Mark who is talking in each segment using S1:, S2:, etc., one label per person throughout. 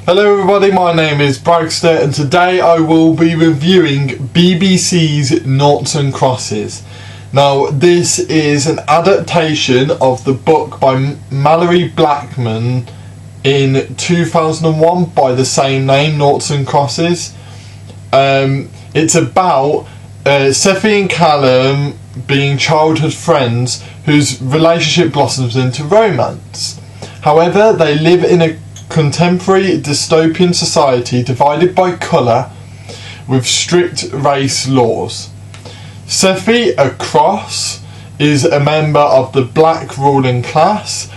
S1: Hello everybody, my name is Bragster and today I will be reviewing BBC's Noughts and Crosses. Now this is an adaptation of the book by Malorie Blackman in 2001 by the same name, Noughts and Crosses. It's about Seffi and Callum being childhood friends whose relationship blossoms into romance. However, they live in a contemporary dystopian society divided by colour with strict race laws. Seffi, a cross, is a member of the black ruling class,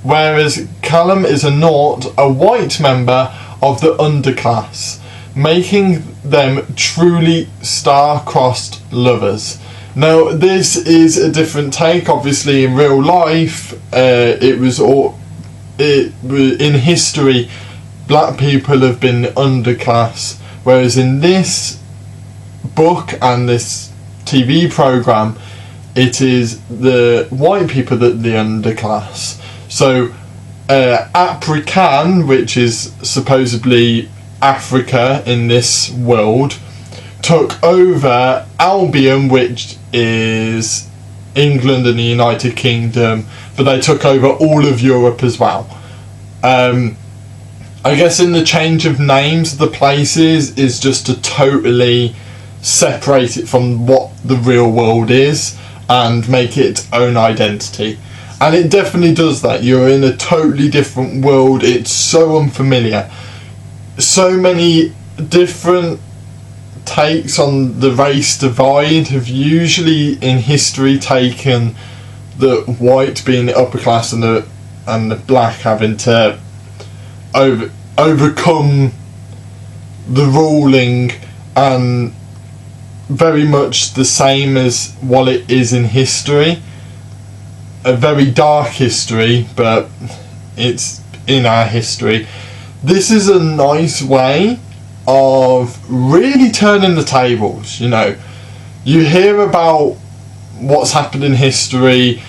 S1: whereas Callum is a nought, a white member of the underclass, making them truly star-crossed lovers. Now this is a different take. Obviously in real life in history black people have been underclass, whereas in this book and this TV programme it is the white people that the underclass. So African, which is supposedly Africa in this world, took over Albion, which is England and the United Kingdom, but they took over all of Europe as well. I guess in the change of names of the places is just to totally separate it from what the real world is and make it its own identity. And it definitely does that. You're in a totally different world. It's so unfamiliar. So many different takes on the race divide have usually in history taken the white being the upper class and the black having to overcome the ruling, and very much the same as what it is in history. A very dark history, but it's in our history. This is a nice way of really turning the tables. You know, you hear about what's happened in history,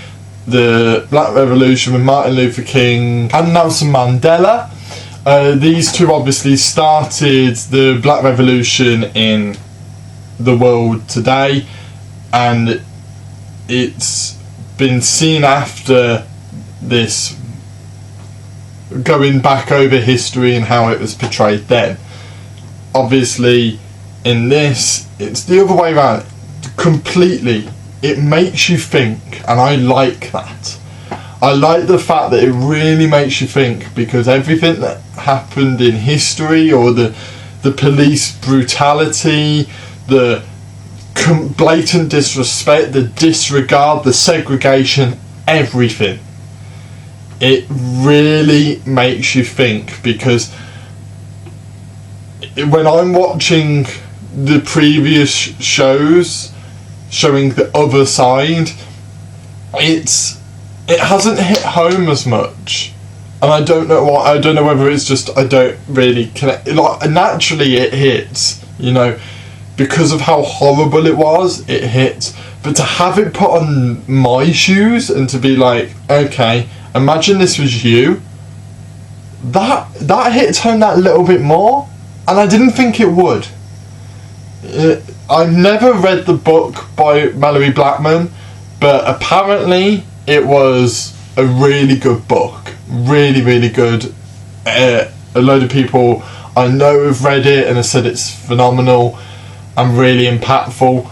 S1: the Black Revolution with Martin Luther King and Nelson Mandela. These two obviously started the Black Revolution in the world today, and it's been seen after this, going back over history and how it was portrayed then. Obviously in this it's the other way around completely. It makes you think, and I like that. I like the fact that it really makes you think, because everything that happened in history, or the police brutality, the blatant disrespect, the disregard, the segregation, everything, it really makes you think. Because when I'm watching the previous shows showing the other side, it hasn't hit home as much, and I don't know why. I don't know whether it's just I don't really connect. Like, naturally it hits, you know, because of how horrible it was, it hits. But to have it put on my shoes and to be like, okay, imagine this was you, that hits home that little bit more, and I didn't think it would. I've never read the book by Malorie Blackman, but apparently it was a really good book. Really, really good. A load of people I know have read it and have said it's phenomenal and really impactful.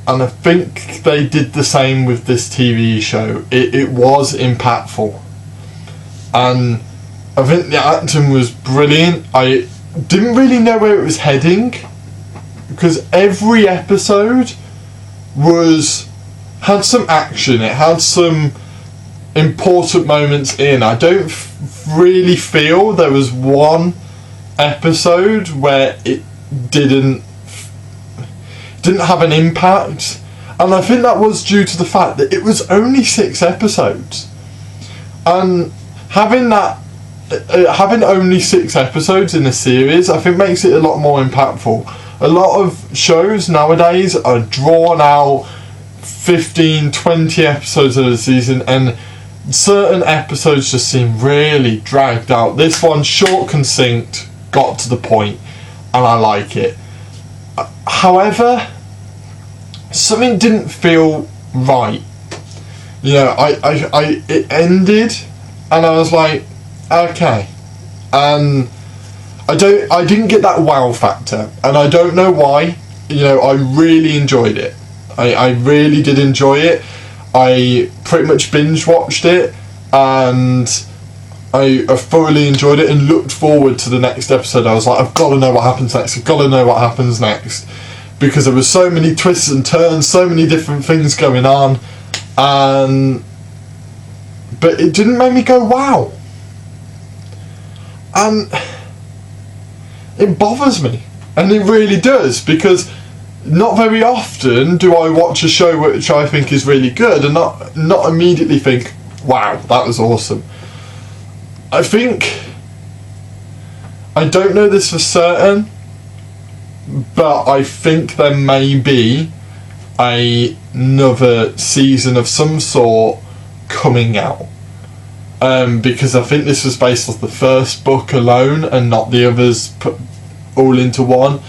S1: And I think they did the same with this TV show. It was impactful. And I think the acting was brilliant. I didn't really know where it was heading, because every episode had some action, it had some important moments in. I don't really feel there was one episode where it didn't have an impact, and I think that was due to the fact that it was only 6 episodes, and having only 6 episodes in a series I think makes it a lot more impactful. A lot of shows nowadays are drawn out 15, 20 episodes of the season, and certain episodes just seem really dragged out. This one, short, succinct, got to the point, and I like it. However, something didn't feel right. You know, it ended, and I was like, okay, and I didn't get that wow factor, and I don't know why. You know, I really enjoyed it. I really did enjoy it. I pretty much binge watched it, and I thoroughly enjoyed it and looked forward to the next episode. I was like, I've got to know what happens next. I've got to know what happens next, because there was so many twists and turns, so many different things going on, but it didn't make me go wow, and it bothers me, and it really does, because not very often do I watch a show which I think is really good and not immediately think, wow, that was awesome. I don't know this for certain, but I think there may be another season of some sort coming out, because I think this was based off the first book alone and not the others put all into one,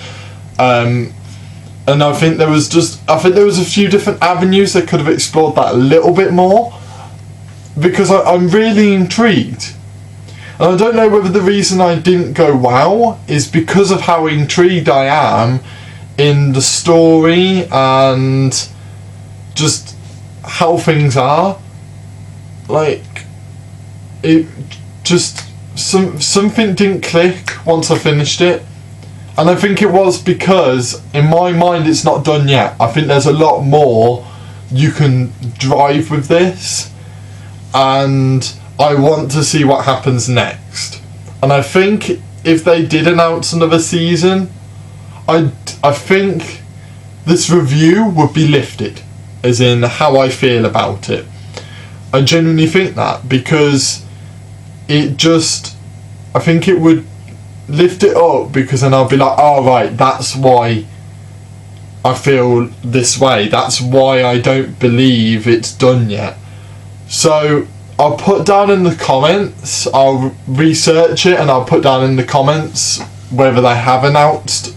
S1: and I think there was a few different avenues that could have explored that a little bit more, because I'm really intrigued. And I don't know whether the reason I didn't go wow is because of how intrigued I am in the story and just how things are. Like, it just, something didn't click once I finished it. And I think it was because, in my mind, it's not done yet. I think there's a lot more you can drive with this, and I want to see what happens next. And I think if they did announce another season, I think this review would be lifted, as in how I feel about it. I genuinely think that, because I think it would lift it up, because then I'll be like, oh right, that's why I feel this way, that's why I don't believe it's done yet. So I'll put down in the comments, I'll research it and I'll put down in the comments whether they have announced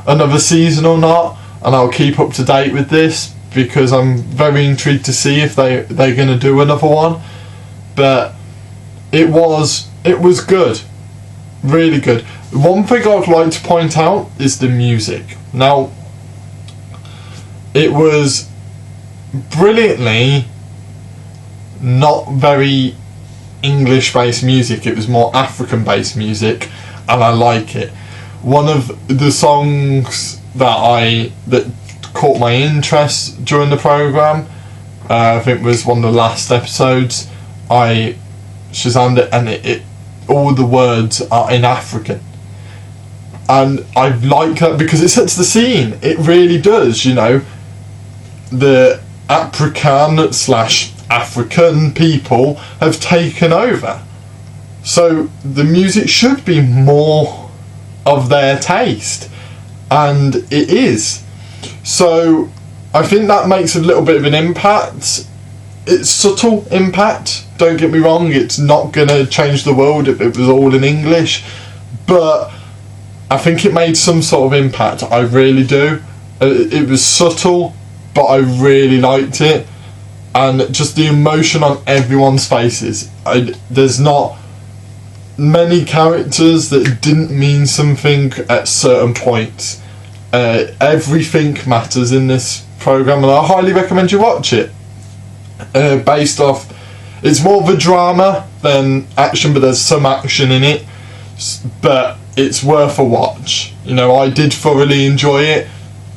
S1: another season or not, and I'll keep up to date with this, because I'm very intrigued to see if they're going to do another one. But it was good, really good. One thing I'd like to point out is the music. Now, it was brilliantly not very English based music, it was more African based music, and I like it. One of the songs that caught my interest during the programme, I think it was one of the last episodes, I Shazammed it, and it all the words are in African, and I like that because it sets the scene. It really does, you know. The African people have taken over, so the music should be more of their taste, and it is. So I think that makes a little bit of an impact. It's subtle impact, don't get me wrong, it's not going to change the world if it was all in English, but I think it made some sort of impact. I really do. It was subtle, but I really liked it, and just the emotion on everyone's faces. There's not many characters that didn't mean something at certain points. Everything matters in this programme, and I highly recommend you watch it. Based off, it's more of a drama than action, but there's some action in it, but it's worth a watch. You know, I did thoroughly enjoy it.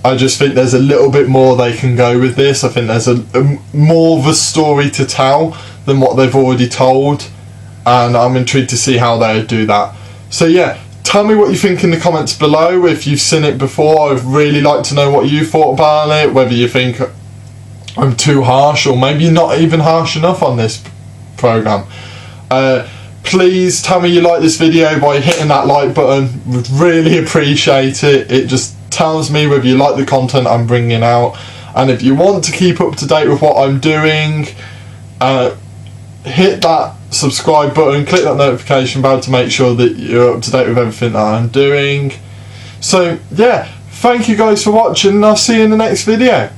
S1: I just think there's a little bit more they can go with this. I think there's a more of a story to tell than what they've already told, and I'm intrigued to see how they do that. So yeah, tell me what you think in the comments below. If you've seen it before, I'd really like to know what you thought about it, whether you think I'm too harsh, or maybe not even harsh enough on this programme. Please tell me you like this video by hitting that like button. Would really appreciate it. It just tells me whether you like the content I'm bringing out, and if you want to keep up to date with what I'm doing, hit that subscribe button, click that notification bell to make sure that you're up to date with everything that I'm doing. So yeah, thank you guys for watching, and I'll see you in the next video.